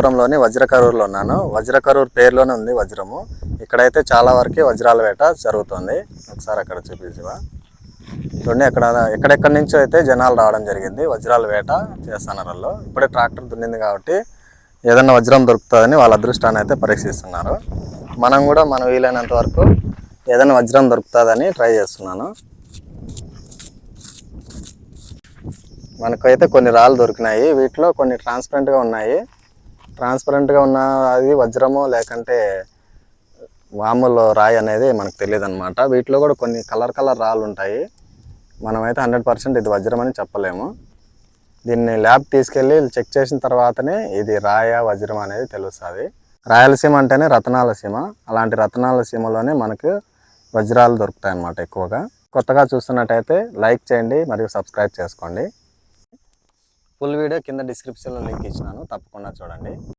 పురంలోని వజ్రకరూరులో ఉన్నాను. వజ్రకరూరు పేరులోనే ఉంది వజ్రము. ఇక్కడైతే చాలా వరకు వజ్రాల వేట జరుగుతుంది. ఒకసారి అక్కడ చూపించవా. చూడండి, అక్కడ ఎక్కడెక్కడి నుంచో అయితే జనాలు రావడం జరిగింది. వజ్రాల వేట చేస్తున్నారు వాళ్ళు. ఇప్పుడే ట్రాక్టర్ దున్నింది కాబట్టి ఏదైనా వజ్రం దొరుకుతుందని వాళ్ళ అదృష్టాన్ని అయితే పరీక్షిస్తున్నారు. మనం కూడా మనం వీలైనంత వరకు ఏదైనా వజ్రం దొరుకుతుందని ట్రై చేస్తున్నాను. మనకైతే కొన్ని రాళ్ళు దొరికినాయి. వీటిలో కొన్ని ట్రాన్స్పరెంట్గా ఉన్నాయి. ట్రాన్స్పరెంట్గా ఉన్న అది వజ్రము లేకంటే మామూలు రాయి అనేది మనకు తెలియదు అనమాట. వీటిలో కూడా కొన్ని కలర్ రాళ్ళు ఉంటాయి. మనమైతే 100% ఇది వజ్రం అని చెప్పలేము. దీన్ని ల్యాబ్ తీసుకెళ్ళి చెక్ చేసిన తర్వాతనే ఇది రాయ వజ్రం అనేది తెలుస్తుంది. రాయలసీమ అంటేనే రతనాల సీమ. అలాంటి రతనాల సీమలోనే మనకు వజ్రాలు దొరుకుతాయి అన్నమాట ఎక్కువగా. కొత్తగా చూస్తున్నట్టయితే లైక్ చేయండి మరియు సబ్స్క్రైబ్ చేసుకోండి. ఫుల్ వీడియో కింద డిస్క్రిప్షన్లో లింక్ ఇచ్చినాను, తప్పకుండా చూడండి.